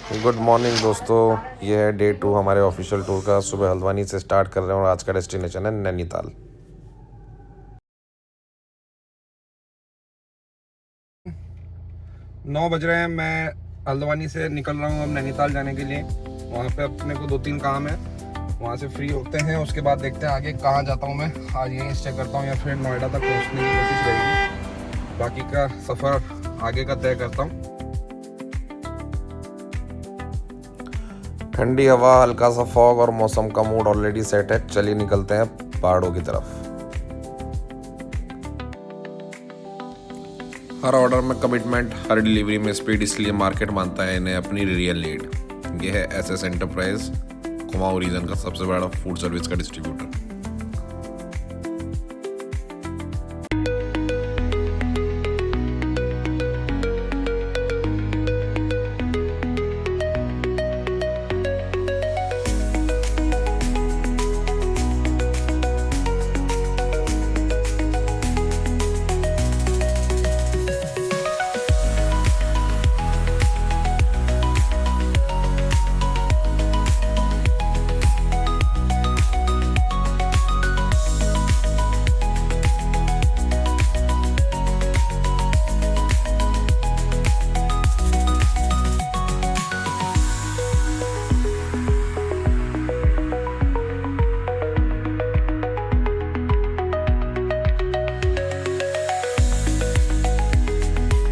Good morning दोस्तों, ये है डे 2 हमारे ऑफिशियल टूर का। सुबह हल्द्वानी से स्टार्ट कर रहे हैं और आज का डेस्टिनेशन है नैनीताल। 9 बज रहे हैं। मैं हल्द्वानी से निकल रहा हूँ अब नैनीताल जाने के लिए। वहाँ पे अपने को 2-3 काम है, वहाँ से फ्री होते हैं। उसके बाद देखते हैं आगे कहाँ जाता हूँ। मैं आज यहीं स्टे करता हूँ या फिर नोएडा तक पहुँचने की कोशिश रहेगी। बाकी का सफ़र आगे का तय करता हूँ। ठंडी हवा, हल्का सा फॉग और मौसम का मूड ऑलरेडी सेट है। चलिए निकलते हैं पहाड़ों की तरफ। हर ऑर्डर में कमिटमेंट, हर डिलीवरी में स्पीड, इसलिए मार्केट मानता है इन्हें अपनी रियल लीड। ये है एसएस एंटरप्राइज, कुमाऊं रीजन का सबसे बड़ा फूड सर्विस का डिस्ट्रीब्यूटर।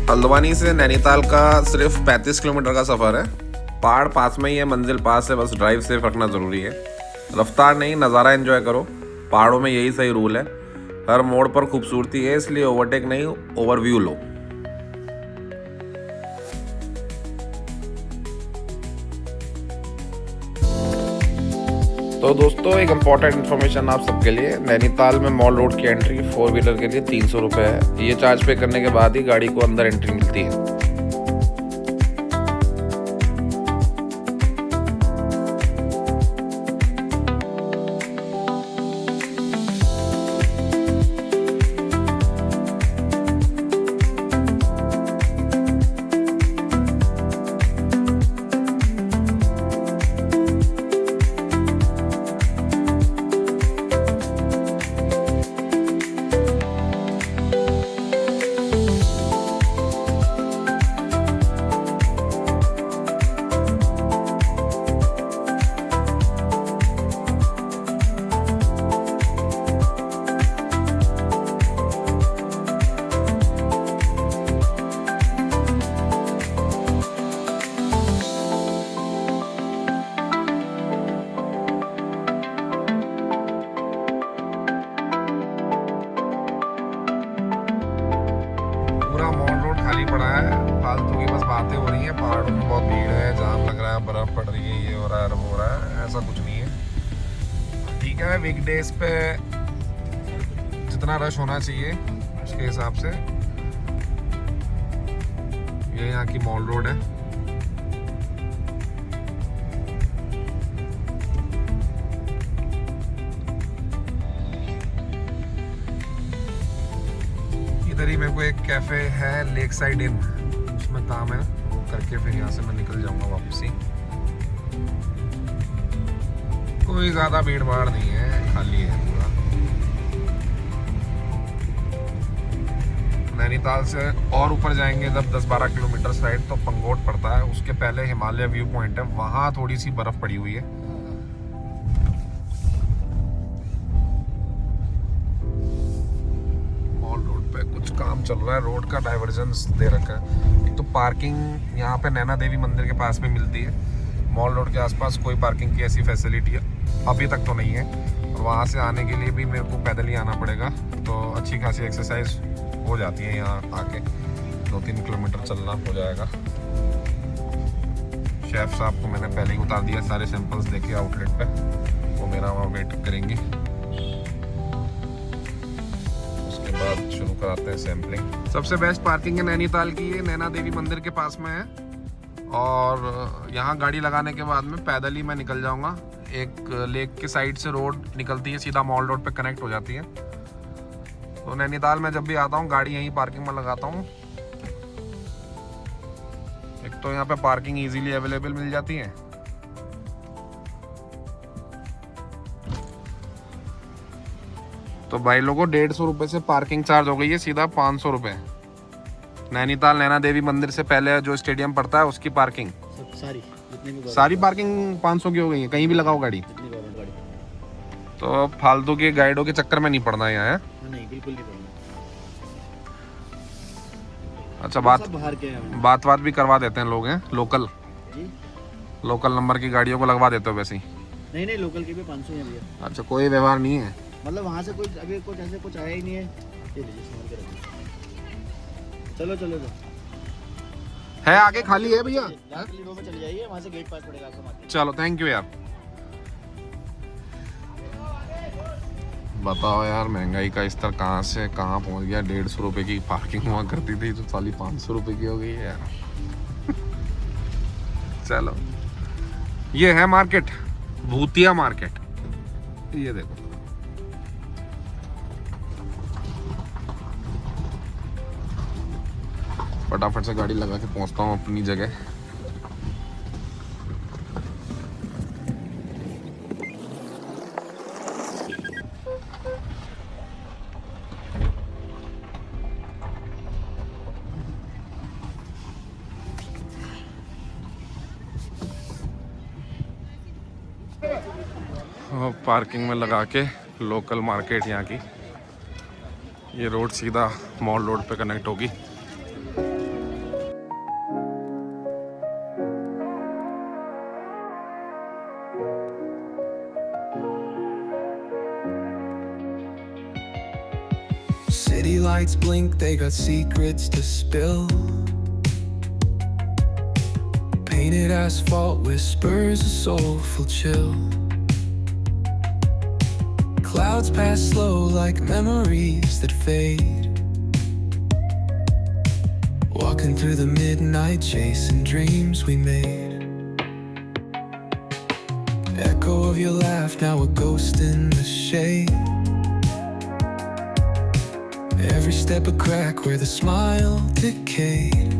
हल्द्वानी से नैनीताल का सिर्फ 35 किलोमीटर का सफ़र है। पहाड़ पास में ही है, मंजिल पास है, बस ड्राइव सेफ रखना ज़रूरी है। रफ्तार नहीं, नज़ारा एंजॉय करो। पहाड़ों में यही सही रूल है। हर मोड़ पर खूबसूरती है, इसलिए ओवरटेक नहीं, ओवरव्यू लो। तो दोस्तों, एक इम्पॉर्टेंट इन्फॉर्मेशन आप सबके लिए। नैनीताल में मॉल रोड की एंट्री 4 व्हीलर के लिए 300 रुपये है। ये चार्ज पे करने के बाद ही गाड़ी को अंदर एंट्री मिलती है। पूरा मॉल रोड खाली पड़ा है, फालतू की बस बातें हो रही हैं। पहाड़ों में बहुत भीड़ है, जाम लग रहा है, बर्फ़ पड़ रही है, ये हो रहा है, वो हो रहा है। ऐसा कुछ नहीं है, ठीक है। वीकडेज पे जितना रश होना चाहिए उसके हिसाब से ये यहाँ की मॉल रोड है। इधर ही मेरे को एक कैफे है, लेक साइड इन, उसमें काम है। वो करके फिर यहाँ से मैं निकल जाऊंगा वापसी। कोई ज़्यादा भीड़ भाड़ नहीं है, खाली है पूरा। नैनीताल से और ऊपर जाएंगे जब 10-12 किलोमीटर साइड तो पंगोट पड़ता है। उसके पहले हिमालय व्यू पॉइंट है, वहाँ थोड़ी सी बर्फ़ पड़ी हुई है। कुछ काम चल रहा है, रोड का डाइवर्जेंस दे रखा है। एक तो पार्किंग यहाँ पे नैना देवी मंदिर के पास में मिलती है। मॉल रोड के आसपास कोई पार्किंग की ऐसी फैसिलिटी अभी तक तो नहीं है। और वहाँ से आने के लिए भी मेरे को पैदल ही आना पड़ेगा, तो अच्छी खासी एक्सरसाइज हो जाती है। यहाँ आके 2-3 किलोमीटर चलना हो जाएगा। शेफ साहब को मैंने पहले ही उतार दिया, सारे सैंपल्स देके आउटलेट पे, वो मेरा वहाँ वेट करेंगे। बाद शुरू कराते हैं सैम्पलिंग। सबसे बेस्ट पार्किंग है नैनीताल की, ये नैना देवी मंदिर के पास में है। और यहाँ गाड़ी लगाने के बाद में पैदल ही मैं निकल जाऊँगा। एक लेक के साइड से रोड निकलती है, सीधा मॉल रोड पे कनेक्ट हो जाती है। तो नैनीताल में जब भी आता हूँ गाड़ी यहीं पार्किंग में लगाता हूँ। एक तो यहाँ पे पार्किंग इजीली अवेलेबल मिल जाती है। तो भाई लोगों 150 रुपये से पार्किंग चार्ज हो गई है सीधा 500 रुपये। नैनीताल नैना देवी मंदिर से पहले जो स्टेडियम पड़ता है उसकी पार्किंग सारी पार्किंग 500 की हो गई है, कहीं भी लगाओ गाड़ी। तो फालतू के गाइडों के चक्कर में नहीं पड़ना है यहाँ है? नहीं, बिल्कुल नहीं पड़ना। अच्छा बाहर के हैं बात भी करवा देते हैं लोग हैं लोकल जी। लोकल नंबर की गाड़ियों को लगवा देते हो वैसे ही? नहीं, लोकल के भी 500 हैं भैया। अच्छा, कोई व्यवहार नहीं है मतलब वहाँ से कोई अभी कुछ ऐसे कुछ आया ही नहीं है। ये लीजिए संभाल के रखिए। चलो है आगे खाली है भैया। रो में चले जाइए, वहाँ से गेट पास पड़ेगा आपको मार्केट। चलो थैंक यू यार। बताओ यार, महंगाई का स्तर कहाँ से कहाँ पहुँच गया। 150 रुपये की पार्किंग हुआ करती थी तो साली 500 रुपये की हो गई है यार। चलो, ये है मार्केट, भूतिया मार्केट। ये देखो, फटाफट से गाड़ी लगा के पहुंचता हूँ अपनी जगह। पार्किंग में लगा के लोकल मार्केट यहाँ की, ये रोड सीधा मॉल रोड पे कनेक्ट होगी। City lights blink, they got secrets to spill. Painted asphalt whispers a soulful chill. Clouds pass slow like memories that fade. Walking through the midnight, chasing dreams we made. Echo of your laugh, now a ghost in the shade. Every step a crack where the smile decayed.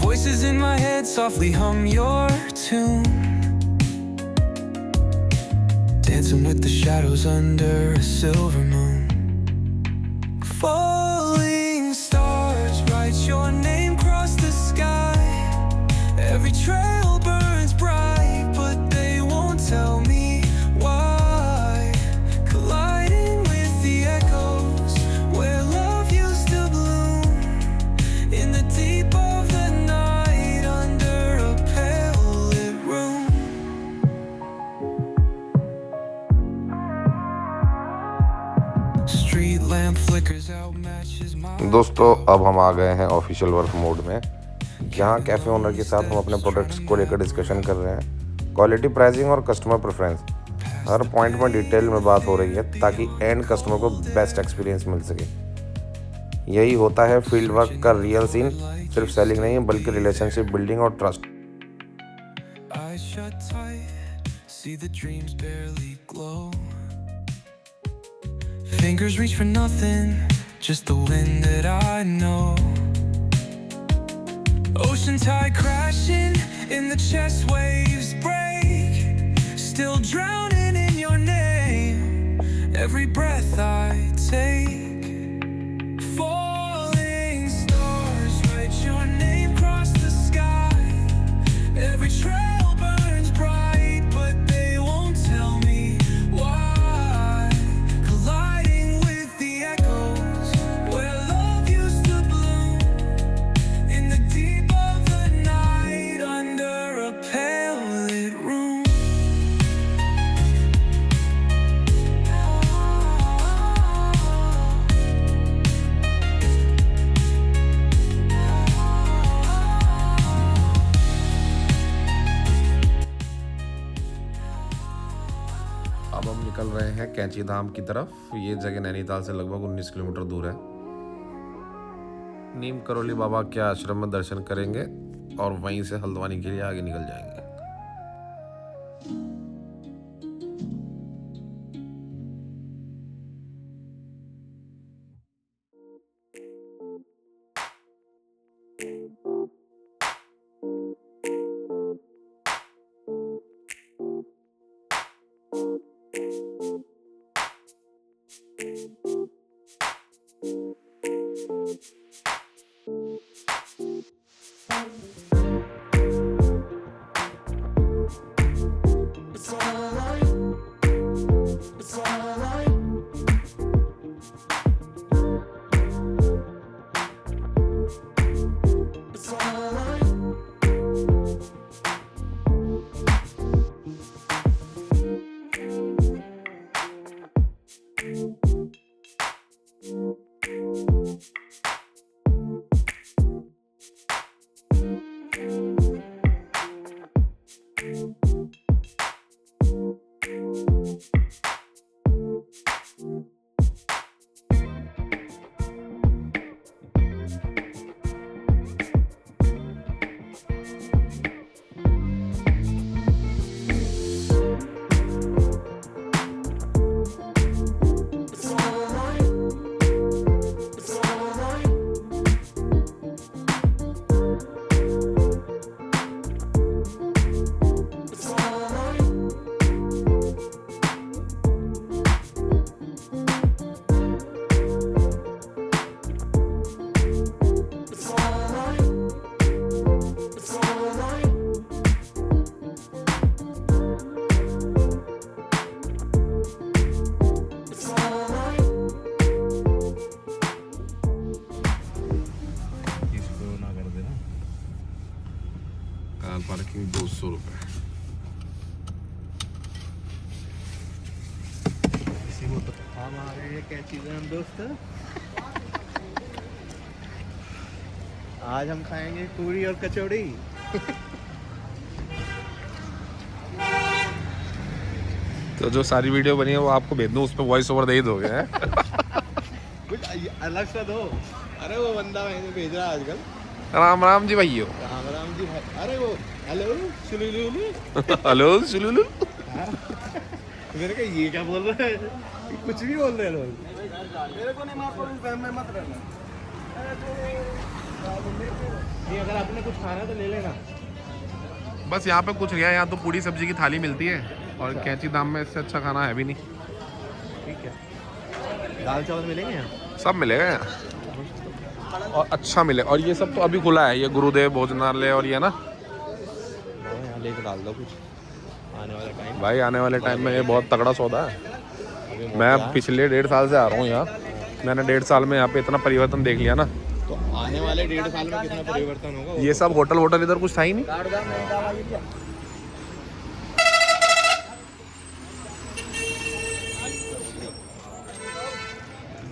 Voices in my head softly hum your tune, dancing with the shadows under a silver moon. Falling stars write your name across the sky. Every trail burns bright, but they won't tell me why. Colliding with the echoes where love used to bloom, in the deep of the night under a pale lit room. Street lamp flickers out, matches my दोस्तों, अब हम आ गए हैं official work mode में। यहाँ cafe owner के साथ हम अपने प्रोडक्ट्स को लेकर डिस्कशन कर रहे हैं। क्वालिटी, प्राइसिंग और कस्टमर प्रेफरेंस, हर पॉइंट में डिटेल में बात हो रही है ताकि एंड कस्टमर को बेस्ट एक्सपीरियंस मिल सके। यही होता है फील्ड वर्क का रियल सीन। सिर्फ सेलिंग नहीं बल्कि रिलेशनशिप बिल्डिंग और trust. eyes shut tight, see the dreams barely glow. Fingers reach for nothing, just the wind that I know. Ocean tide crashing in the chest, waves break, still drowning in your name. Every breath I take, falling stars write your name across the sky. Every trail burns bright, but they won't tell me why. Colliding with the echoes where love used to bloom, in the deep of the night under a pale lit room. अब हम निकल रहे हैं कैंची धाम की तरफ। ये जगह नैनीताल से लगभग 19 किलोमीटर दूर है। नीम करोली बाबा के आश्रम में दर्शन करेंगे और वहीं से हल्द्वानी के लिए आगे निकल जाएंगे। कार पार्किंग 200 रुपये। हमारे ये क्या चीज़ है हम दोस्त, आज हम खाएंगे पूरी और कचौड़ी। तो जो सारी वीडियो बनी है वो आपको भेज दूँ, उस पर वॉइस ओवर दे ही दोगे हैं? कुछ अलग सा दो। अरे वो बंदा मैंने भेज रहा है आजकल। राम राम जी भाइयों। राम राम जी भाई। अरे वो हेलो सुलुलुलु। हेलो सुलुलु। मेरे को ये क्या बोल रहे हैं, कुछ भी बोल रहे हैं लोग। मेरे को नहीं मारो, इस बहम में मत रहना। नहीं, अगर आपने कुछ खाना है तो ले लेना। बस यहाँ पे कुछ नहीं है, यहाँ तो पूरी सब्जी की थाली मिलती है और कैंची दाम में इससे अच्छा खाना है भी नहीं। ठीक है, दाल चावल मिलेंगे यहाँ, सब मिलेगा यहाँ और अच्छा मिले। और ये सब तो अभी खुला है, ये गुरुदेव भोजनालय और ये ना यहाँ लेके डाल दो कुछ आने वाले टाइम। भाई आने वाले टाइम में ये बहुत तगड़ा सौदा है। मैं पिछले 1.5 साल से आ रहा हूँ यहाँ, मैंने 1.5 साल में यहाँ पे इतना परिवर्तन देख लिया ना। तो आने वाले 1.5 साल में कितना परिवर्तन होगा? ये सब होटल इधर कुछ था ही नहीं।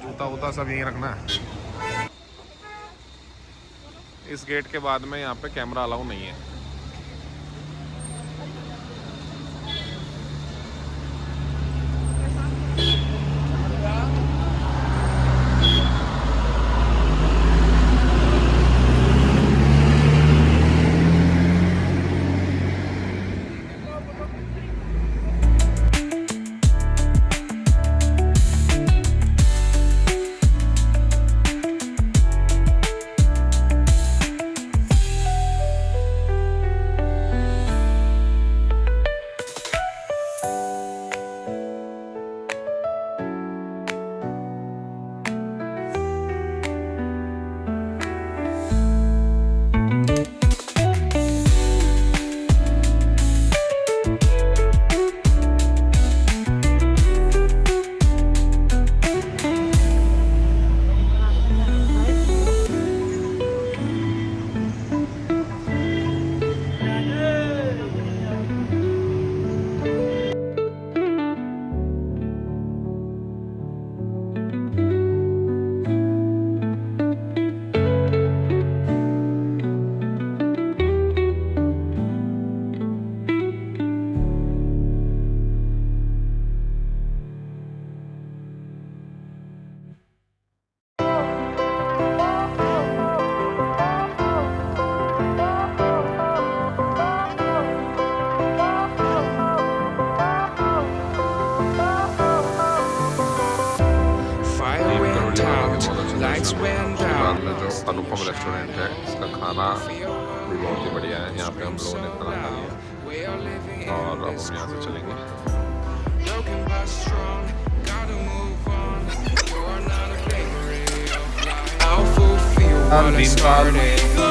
जूता वूता सब यहीं रखना है। इस गेट के बाद में यहाँ पे कैमरा अलाउ नहीं है। में जो अनुपम रेस्टोरेंट है, इसका खाना भी बहुत ही बढ़िया है। यहाँ पे हम लोगों ने खाना खा लिया और अब हम यहाँ से चलेंगे।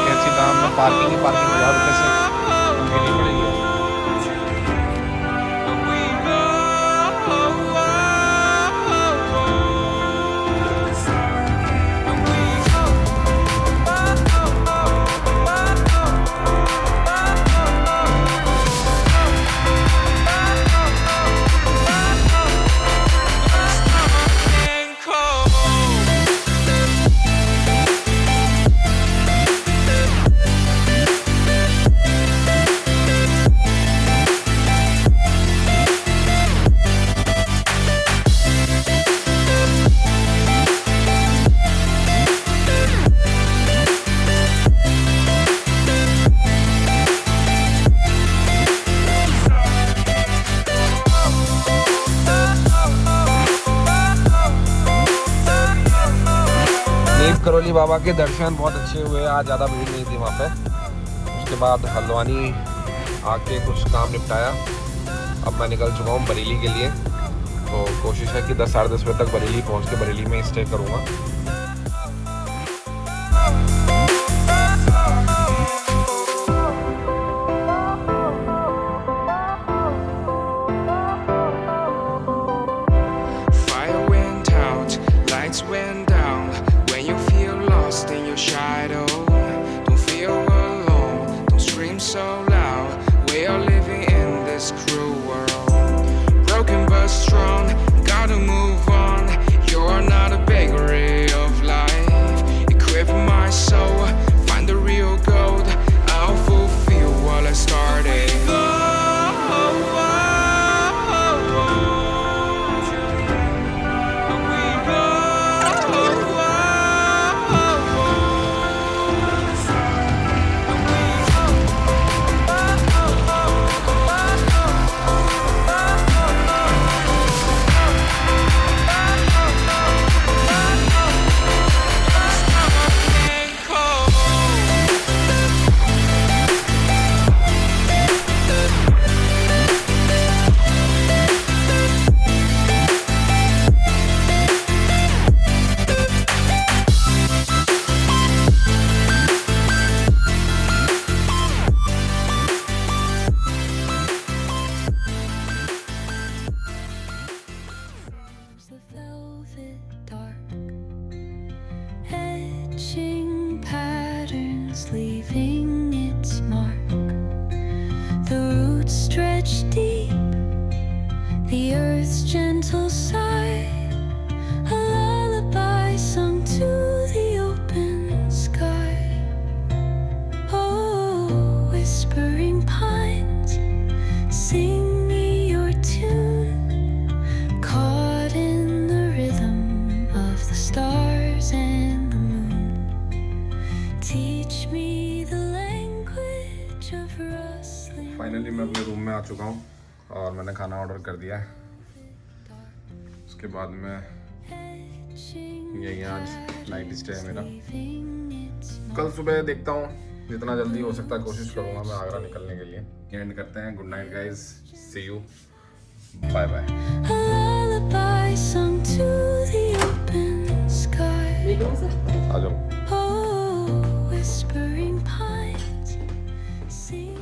कैसी दाम में पार्किंग 1000 रुपये से मिलनी पड़ेगी। हल्द्वानी बाबा के दर्शन बहुत अच्छे हुए, आज ज़्यादा भीड़ नहीं थी वहाँ पे। उसके बाद हल्द्वानी आके कुछ काम निपटाया, अब मैं निकल चुका हूँ बरेली के लिए। तो कोशिश है कि 10 साढ़े 10 बजे तक बरेली पहुँच के बरेली में स्टे करूँगा। Fire went out, lights went down. When you feel lost in your shadow, don't feel alone, don't scream so loud. We are living in this cruel world, broken but strong, gotta move on. You're not a bakery of life, equip my soul, find the real gold. I'll fulfill what I started. The velvet dark, etching patterns, leaving its mark. The roots stretch deep, the earth's gentle sigh, a lullaby sung to the open sky. Oh, whispering pines, sing me your tune, caught in the rhythm of the stars and the moon. Teach me the language of rustling. Finally मैं अपने room में आ चुका हूँ और मैंने खाना order कर दिया है। उसके बाद मैं यही आज नाइट स्टे है मेरा। कल सुबह देखता हूँ, जितना जल्दी हो सकता है कोशिश करूँगा मैं आगरा निकलने के लिए। एंड करते हैं। Good night guys, see you, bye bye. A lullaby sung to the open sky. आ जाओ। Oh, whispering pines, sing